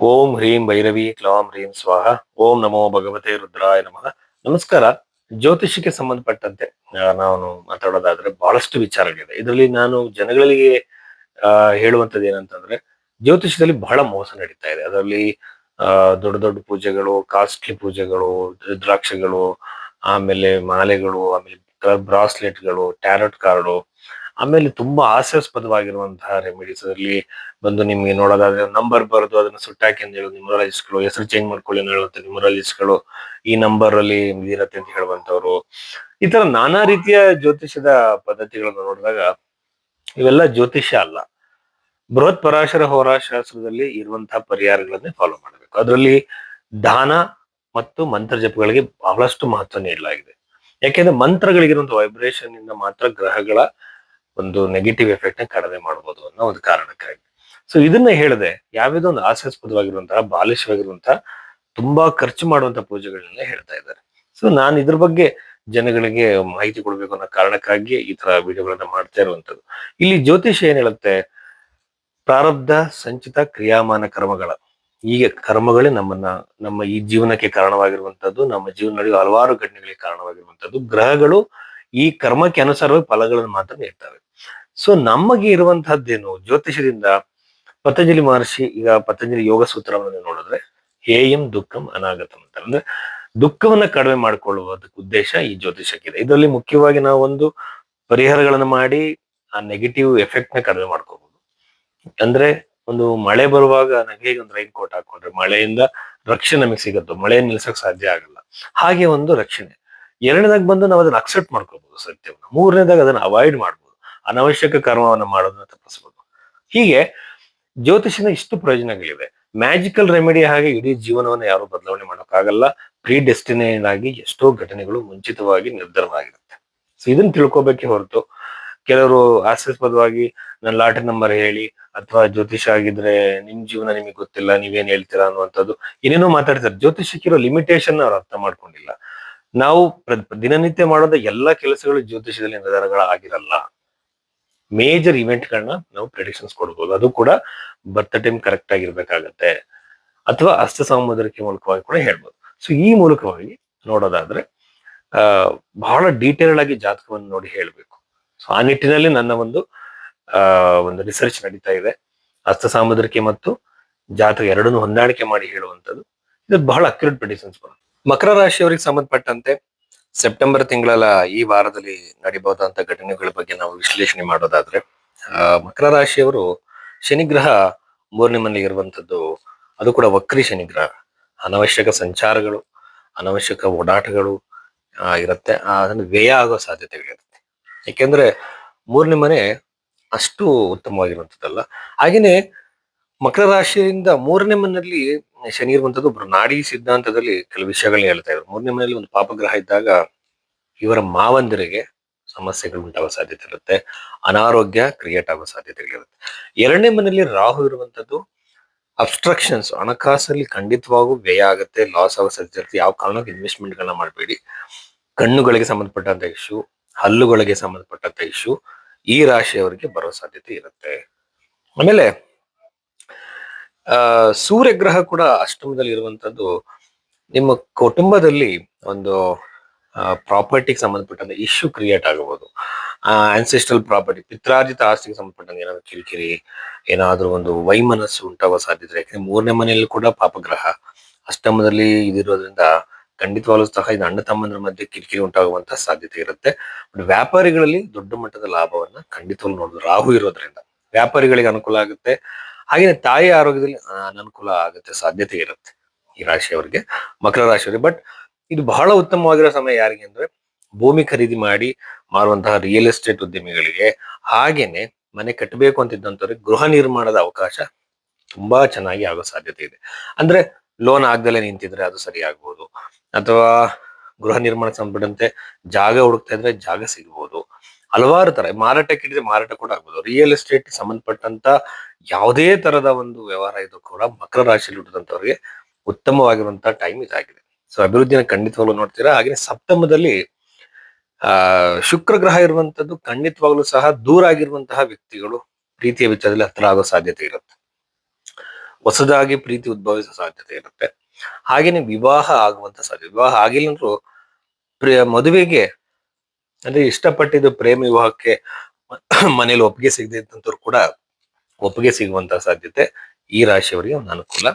ಓಂ ಹ್ರೀಂ ಭೈರವಿ ಕ್ಲೌಂ ಹ್ರೀಂ ಸ್ವಾಹ. ಓಂ ನಮೋ ಭಗವತೆ ರುದ್ರಾಯ ನಮಃ. ನಮಸ್ಕಾರ. ಜ್ಯೋತಿಷಕ್ಕೆ ಸಂಬಂಧಪಟ್ಟಂತೆ ನಾನು ಮಾತಾಡೋದಾದ್ರೆ ಬಹಳಷ್ಟು ವಿಚಾರಗಳಿದೆ. ಇದರಲ್ಲಿ ನಾನು ಜನಗಳಿಗೆ ಹೇಳುವಂತದ್ದು ಏನಂತಂದ್ರೆ, ಜ್ಯೋತಿಷದಲ್ಲಿ ಬಹಳ ಮೋಸ ನಡೀತಾ ಇದೆ. ಅದರಲ್ಲಿ ದೊಡ್ಡ ದೊಡ್ಡ ಪೂಜೆಗಳು, ಕಾಸ್ಟ್ಲಿ ಪೂಜೆಗಳು, ರುದ್ರಾಕ್ಷಗಳು, ಆಮೇಲೆ ಮಾಲೆಗಳು, ಆಮೇಲೆ ಬ್ರಾಸ್ಲೆಟ್ಗಳು, ಟ್ಯಾರೋಟ್ ಕಾರ್ಡು, ಆಮೇಲೆ ತುಂಬಾ ಹಾಸ್ಯಾಸ್ಪದವಾಗಿರುವಂತಹ ರೆಮಿಡೀಸ್ ಅಲ್ಲಿ ಬಂದು ನಿಮ್ಗೆ ನೋಡೋದಾದ್ರೆ ನಂಬರ್ ಬರೆದು ಅದನ್ನ ಸುಟ್ಟಾಕಿ ಅಂತ ಹೇಳೋದು ನ್ಯೂಮರಾಲಜಿಸ್ಟ್ಗಳು, ಹೆಸರು ಚೇಂಜ್ ಮಾಡ್ಕೊಳ್ಳಿ ಅಂತ ಹೇಳುವಂತ ನ್ಯೂಮರಾಲಜಿಸ್ಟ್ಗಳು, ಈ ನಂಬರ್ ಅಲ್ಲಿ ಇರತ್ತೆ ಅಂತ ಹೇಳುವಂತವ್ರು, ಈ ತರ ನಾನಾ ರೀತಿಯ ಜ್ಯೋತಿಷದ ಪದ್ಧತಿಗಳನ್ನು ನೋಡಿದಾಗ ಇವೆಲ್ಲ ಜ್ಯೋತಿಷ್ಯ ಅಲ್ಲ. ಬೃಹತ್ ಪರಾಶರ ಹೋರಾಶಾಸ್ತ್ರದಲ್ಲಿ ಇರುವಂತಹ ಪರಿಹಾರಗಳನ್ನೇ ಫಾಲೋ ಮಾಡಬೇಕು. ಅದರಲ್ಲಿ ದಾನ ಮತ್ತು ಮಂತ್ರ ಜಪಗಳಿಗೆ ಬಹಳಷ್ಟು ಮಹತ್ವ ನೀಡಲಾಗಿದೆ. ಯಾಕೆಂದ್ರೆ ಮಂತ್ರಗಳಿಗಿರುವಂತಹ ವೈಬ್ರೇಷನ್ ಇಂದ ಮಾತ್ರ ಗ್ರಹಗಳ ಒಂದು ನೆಗೆಟಿವ್ ಎಫೆಕ್ಟ್ ನ ಕಡಿಮೆ ಮಾಡಬಹುದು ಅನ್ನೋ ಒಂದು ಕಾರಣಕ್ಕಾಗಿ. ಸೊ ಇದನ್ನ ಹೇಳದೆ ಯಾವ್ಯಾವ್ದೋ ಒಂದು ಹಾಸ್ಯಾಸ್ಪದವಾಗಿರುವಂತಹ, ಬಾಲಿಶವಾಗಿರುವಂತಹ, ತುಂಬಾ ಖರ್ಚು ಮಾಡುವಂತಹ ಪೂಜೆಗಳನ್ನ ಹೇಳ್ತಾ ಇದ್ದಾರೆ. ಸೊ ನಾನು ಇದ್ರ ಬಗ್ಗೆ ಜನಗಳಿಗೆ ಮಾಹಿತಿ ಕೊಡ್ಬೇಕು ಅನ್ನೋ ಕಾರಣಕ್ಕಾಗಿ ಈ ತರ ವಿಡಿಯೋಗಳನ್ನ ಮಾಡ್ತಾ ಇರುವಂತದ್ದು. ಇಲ್ಲಿ ಜ್ಯೋತಿಷ್ಯ ಏನ್ ಹೇಳುತ್ತೆ, ಪ್ರಾರಬ್ಧ ಸಂಚಿತ ಕ್ರಿಯಾಮಾನ ಕರ್ಮಗಳ, ಈಗ ಕರ್ಮಗಳೇ ನಮ್ಮ ಈ ಜೀವನಕ್ಕೆ ಕಾರಣವಾಗಿರುವಂತದ್ದು, ನಮ್ಮ ಜೀವನದಲ್ಲಿ ಹಲವಾರು ಘಟನೆಗಳಿಗೆ ಕಾರಣವಾಗಿರುವಂತದ್ದು. ಗ್ರಹಗಳು ಈ ಕರ್ಮಕ್ಕೆ ಅನುಸಾರವಾಗಿ ಫಲಗಳನ್ನು ಮಾತ್ರ ನೀಡ್ತವೆ. ಸೊ ನಮಗೆ ಇರುವಂತಹದ್ದೇನು ಜ್ಯೋತಿಷದಿಂದ, ಪತಂಜಲಿ ಮಹರ್ಷಿ, ಈಗ ಪತಂಜಲಿ ಯೋಗ ಸೂತ್ರವನ್ನು ನೋಡಿದ್ರೆ ಹೇಯಂ ದುಃಖಂ ಅನಾಗತಂ ಅಂತ, ಅಂದ್ರೆ ದುಃಖವನ್ನ ಕಡಿಮೆ ಮಾಡಿಕೊಳ್ಳುವುದಕ್ಕೆ ಉದ್ದೇಶ ಈ ಜ್ಯೋತಿಷಕ್ಕಿದೆ. ಇದರಲ್ಲಿ ಮುಖ್ಯವಾಗಿ ನಾವು ಒಂದು ಪರಿಹಾರಗಳನ್ನು ಮಾಡಿ ಆ ನೆಗೆಟಿವ್ ಎಫೆಕ್ಟ್ ನ ಕಡಿಮೆ ಮಾಡ್ಕೋಬಹುದು. ಅಂದ್ರೆ ಒಂದು ಮಳೆ ಬರುವಾಗ ನಾವು ಹೇಗೆ ಒಂದು ರೈನ್ ಕೋಟ್ ಹಾಕೊಂಡ್ರೆ ಮಳೆಯಿಂದ ರಕ್ಷಣೆ ನಮಗೆ ಸಿಗುತ್ತೋ, ಮಳೆಯನ್ನು ನಿಲ್ಸಕ್ ಸಾಧ್ಯ ಆಗಲ್ಲ, ಹಾಗೆ ಒಂದು ರಕ್ಷಣೆ. ಎರಡನೇದಾಗ ಬಂದು ನಾವು ಅದನ್ನ ಅಕ್ಸೆಪ್ಟ್ ಮಾಡ್ಕೋಬಹುದು ಸತ್ಯವನ್ನ. ಮೂರನೇದಾಗ ಅದನ್ನ ಅವಾಯ್ಡ್ ಮಾಡ್ಬೋದು, ಅನವಶ್ಯಕ ಕರ್ಮವನ್ನ ಮಾಡೋದನ್ನ ತಪ್ಪಿಸ್ಬೋದು. ಹೀಗೆ ಜ್ಯೋತಿಷನ ಇಷ್ಟು ಪ್ರಯೋಜನಗಳಿವೆ. ಮ್ಯಾಜಿಕಲ್ ರೆಮಿಡಿ ಹಾಗೆ ಇಡೀ ಜೀವನವನ್ನು ಯಾರು ಬದಲಾವಣೆ ಮಾಡೋಕ್ಕಾಗಲ್ಲ. ಪ್ರೀ ಡೆಸ್ಟಿನೇಡ್ ಆಗಿ ಎಷ್ಟೋ ಘಟನೆಗಳು ಮುಂಚಿತವಾಗಿ ನಿರ್ಧಾರವಾಗಿರುತ್ತೆ. ಸೊ ಇದನ್ನ ತಿಳ್ಕೊಬೇಕೆ ಹೊರತು ಕೆಲವರು ಹಾಸ್ಯಾಸ್ಪದವಾಗಿ ನನ್ನ ಲಾಟರಿ ನಂಬರ್ ಹೇಳಿ, ಅಥವಾ ಜ್ಯೋತಿಷ ಆಗಿದ್ರೆ ನಿಮ್ ಜೀವನ ನಿಮಗೆ ಗೊತ್ತಿಲ್ಲ, ನೀವೇನ್ ಹೇಳ್ತೀರಾ ಅನ್ನುವಂಥದ್ದು ಏನೇನೋ ಮಾತಾಡ್ತಾರೆ. ಜ್ಯೋತಿಷಕ್ಕಿರೋ ಲಿಮಿಟೇಷನ್ ಅವ್ರು ಅರ್ಥ ಮಾಡ್ಕೊಂಡಿಲ್ಲ. ನಾವು ದಿನನಿತ್ಯ ಮಾಡೋದ ಎಲ್ಲಾ ಕೆಲಸಗಳು ಜ್ಯೋತಿಷದಲ್ಲಿ ನಿರ್ಧಾರಗಳ ಆಗಿರಲ್ಲ. ಮೇಜರ್ ಇವೆಂಟ್ಗಳನ್ನ ನಾವು ಪ್ರೆಡಿಕ್ಷನ್ಸ್ ಕೊಡ್ಬೋದು, ಅದು ಕೂಡ ಬರ್ತ್ ಟೈಮ್ ಕರೆಕ್ಟ್ ಆಗಿರ್ಬೇಕಾಗತ್ತೆ, ಅಥವಾ ಹಸ್ತ ಸಾಮುದ್ರಿಕೆ ಮೂಲಕವಾಗಿ ಕೂಡ ಹೇಳ್ಬೋದು. ಸೊ ಈ ಮೂಲಕವಾಗಿ ನೋಡೋದಾದ್ರೆ ಆ ಬಹಳ ಡೀಟೇಲ್ ಆಗಿ ಜಾತಕವನ್ನು ನೋಡಿ ಹೇಳ್ಬೇಕು. ಸೊ ಆ ನಿಟ್ಟಿನಲ್ಲಿ ನನ್ನ ಒಂದು ರಿಸರ್ಚ್ ನಡೀತಾ ಇದೆ. ಹಸ್ತ ಸಾಮುದ್ರಿಕೆ ಮತ್ತು ಜಾತಕ ಎರಡನ್ನು ಹೊಂದಾಣಿಕೆ ಮಾಡಿ ಹೇಳುವಂಥದ್ದು, ಇದು ಬಹಳ ಅಕ್ಯುರೇಟ್ ಪ್ರೆಡಿಕ್ಷನ್ಸ್ ಬರುತ್ತೆ. ಮಕರ ರಾಶಿಯವರಿಗೆ ಸಂಬಂಧಪಟ್ಟಂತೆ ಸೆಪ್ಟೆಂಬರ್ ತಿಂಗಳ ಈ ವಾರದಲ್ಲಿ ನಡಿಬಹುದಂತ ಘಟನೆಗಳ ಬಗ್ಗೆ ನಾವು ವಿಶ್ಲೇಷಣೆ ಮಾಡೋದಾದ್ರೆ, ಮಕರ ರಾಶಿಯವರು ಶನಿಗ್ರಹ ಮೂರನೇ ಮನೆಯಲ್ಲಿ ಇರುವಂತದ್ದು, ಅದು ಕೂಡ ವಕ್ರಿ ಶನಿಗ್ರಹ. ಅನವಶ್ಯಕ ಸಂಚಾರಗಳು, ಅನವಶ್ಯಕ ಓಡಾಟಗಳು ಇರುತ್ತೆ. ಅದನ್ನು ವ್ಯಯ ಆಗೋ ಸಾಧ್ಯತೆಗಳಿರುತ್ತೆ. ಯಾಕೆಂದ್ರೆ ಮೂರನೇ ಮನೆ ಅಷ್ಟು ಉತ್ತಮವಾಗಿರುವಂತದ್ದಲ್ಲ. ಹಾಗೇನೆ ಮಕರ ರಾಶಿಯಿಂದ ಮೂರನೇ ಮನೆಯಲ್ಲಿ ಶನಿ ಇರುವಂತದ್ದು, ಒಬ್ರು ನಾಡಿ ಸಿದ್ಧಾಂತದಲ್ಲಿ ಕೆಲವು ವಿಷಯಗಳನ್ನ ಹೇಳ್ತಾ ಇದ್ರು. ಮೂರನೇ ಮನೆಯಲ್ಲಿ ಒಂದು ಪಾಪಗ್ರಹ ಇದ್ದಾಗ ಇವರ ಮಾವಂದಿರಿಗೆ ಸಮಸ್ಯೆಗಳು ಉಂಟಾಗೋ ಸಾಧ್ಯತೆ ಇರುತ್ತೆ, ಅನಾರೋಗ್ಯ ಕ್ರಿಯೇಟ್ ಆಗೋ ಸಾಧ್ಯತೆಗಳಿರುತ್ತೆ. ಎರಡನೇ ಮನೆಯಲ್ಲಿ ರಾಹು ಇರುವಂತದ್ದು, ಅಬ್ಸ್ಟ್ರಕ್ಷನ್ಸ್, ಹಣಕಾಸಲ್ಲಿ ಖಂಡಿತವಾಗೂ ವ್ಯಯ ಆಗುತ್ತೆ, ಲಾಸ್ ಆಗೋ ಸಾಧ್ಯತೆ ಇರುತ್ತೆ. ಯಾವ ಕಾರಣಕ್ಕೂ ಇನ್ವೆಸ್ಟ್ಮೆಂಟ್ ಗಳನ್ನ ಮಾಡಬೇಡಿ. ಕಣ್ಣುಗಳಿಗೆ ಸಂಬಂಧಪಟ್ಟಂತ ಇಶ್ಯೂ, ಹಲ್ಲುಗಳಿಗೆ ಸಂಬಂಧಪಟ್ಟಂತ ಇಶ್ಯೂ ಈ ರಾಶಿಯವರಿಗೆ ಬರೋ ಸಾಧ್ಯತೆ ಇರುತ್ತೆ. ಆಮೇಲೆ ಸೂರ್ಯಗ್ರಹ ಕೂಡ ಅಷ್ಟಮದಲ್ಲಿ ಇರುವಂತದ್ದು, ನಿಮ್ಮ ಕುಟುಂಬದಲ್ಲಿ ಒಂದು ಪ್ರಾಪರ್ಟಿಗೆ ಸಂಬಂಧಪಟ್ಟಂತ ಇಶ್ಯೂ ಕ್ರಿಯೇಟ್ ಆಗಬಹುದು. ಆನ್ಸೆಸ್ಟ್ರಲ್ ಪ್ರಾಪರ್ಟಿ, ಪಿತ್ರಾರ್ಜಿತ ಆಸ್ತಿಗೆ ಸಂಬಂಧಪಟ್ಟಂಗೆ ಏನಾದ್ರು ಕಿರಿಕಿರಿ, ಏನಾದ್ರೂ ಒಂದು ವೈಮನಸ್ಸು ಉಂಟಾಗುವ ಸಾಧ್ಯತೆ. ಯಾಕಂದ್ರೆ ಮೂರನೇ ಮನೆಯಲ್ಲಿ ಕೂಡ ಪಾಪಗ್ರಹ ಅಷ್ಟಮದಲ್ಲಿ ಇದಿರೋದ್ರಿಂದ ಖಂಡಿತವಾಗ್ಲೂ ಸಹ ಇದು ಅಣ್ಣ ತಮ್ಮಂದ್ರ ಮಧ್ಯೆ ಕಿರಿಕಿರಿ ಉಂಟಾಗುವಂತ ಸಾಧ್ಯತೆ ಇರುತ್ತೆ. ಬಟ್ ವ್ಯಾಪಾರಿಗಳಲ್ಲಿ ದೊಡ್ಡ ಮಟ್ಟದ ಲಾಭವನ್ನ ಖಂಡಿತವಾಗ್ಲೂ ನೋಡುದು, ರಾಹು ಇರೋದ್ರಿಂದ ವ್ಯಾಪಾರಿಗಳಿಗೆ ಅನುಕೂಲ ಆಗುತ್ತೆ. ಹಾಗೆ ತಾಯಿ ಆರೋಗ್ಯದಲ್ಲಿ ಅನನುಕೂಲ ಆಗುತ್ತೆ ಸಾಧ್ಯತೆ ಇರುತ್ತೆ ಈ ರಾಶಿಯವರಿಗೆ, ಮಕರ ರಾಶಿಯವರಿಗೆ. ಬಟ್ ಇದು ಬಹಳ ಉತ್ತಮವಾಗಿರೋ ಸಮಯ ಯಾರಿಗೆ ಅಂದ್ರೆ, ಭೂಮಿ ಖರೀದಿ ಮಾಡಿ ಮಾರುವಂತಹ ರಿಯಲ್ ಎಸ್ಟೇಟ್ ಉದ್ಯಮಿಗಳಿಗೆ, ಹಾಗೇನೆ ಮನೆ ಕಟ್ಟಬೇಕು ಅಂತಿದ್ದಂಥವ್ರಿಗೆ ಗೃಹ ನಿರ್ಮಾಣದ ಅವಕಾಶ ತುಂಬಾ ಚೆನ್ನಾಗಿ ಆಗೋ ಸಾಧ್ಯತೆ ಇದೆ. ಅಂದ್ರೆ ಲೋನ್ ಆಗ್ದಲೇ ನಿಂತಿದ್ರೆ ಅದು ಸರಿ ಆಗ್ಬೋದು, ಅಥವಾ ಗೃಹ ನಿರ್ಮಾಣ ಸಂಬಂಧಪಟ್ಟಂತೆ ಜಾಗ ಹುಡುಕ್ತಾ ಇದ್ರೆ ಜಾಗ ಸಿಗ್ಬೋದು. ಹಲವಾರು ತರ ಮಾರಾಟಕ್ಕೆ ಇಟ್ಟಿದ್ರೆ ಮಾರಾಟ ಕೂಡ ಆಗ್ಬೋದು. ರಿಯಲ್ ಎಸ್ಟೇಟ್ ಸಂಬಂಧಪಟ್ಟಂತ ಯಾವುದೇ ತರದ ಒಂದು ವ್ಯವಹಾರ ಇದು ಕೂಡ ಮಕರ ರಾಶಿಯಲ್ಲಿ ಹುಟ್ಟಿದಂತವ್ರಿಗೆ ಉತ್ತಮವಾಗಿರುವಂತಹ ಟೈಮ್ ಇದಾಗಿದೆ. ಸೊ ಅಭಿವೃದ್ಧಿನ ಖಂಡಿತವಾಗ್ಲೂ ನೋಡ್ತೀರಾ. ಹಾಗೆ ಸಪ್ತಮದಲ್ಲಿ ಶುಕ್ರ ಗ್ರಹ ಇರುವಂತದ್ದು, ಖಂಡಿತವಾಗ್ಲೂ ಸಹ ದೂರ ಆಗಿರುವಂತಹ ವ್ಯಕ್ತಿಗಳು ಪ್ರೀತಿಯ ವಿಚಾರದಲ್ಲಿ ಹತ್ರ ಆಗೋ ಸಾಧ್ಯತೆ ಇರುತ್ತೆ. ಹೊಸದಾಗಿ ಪ್ರೀತಿ ಉದ್ಭವಿಸುವ ಸಾಧ್ಯತೆ ಇರುತ್ತೆ. ಹಾಗೇನೆ ವಿವಾಹ ಆಗುವಂತ ಸಾಧ್ಯತೆ, ವಿವಾಹ ಆಗಿಲ್ಲ ಅಂದ್ರೂ ಮದುವೆಗೆ ಅಂದ್ರೆ ಇಷ್ಟಪಟ್ಟಿದ್ದು ಪ್ರೇಮ ವಿವಾಹಕ್ಕೆ ಮನೇಲಿ ಒಪ್ಪಿಗೆ ಸಿಗದೆ ಇದ್ದಂತವ್ರು ಕೂಡ ಒಪ್ಪಿಗೆ ಸಿಗುವಂತ ಸಾಧ್ಯತೆ ಈ ರಾಶಿಯವರಿಗೆ ಒಂದು ಅನುಕೂಲ.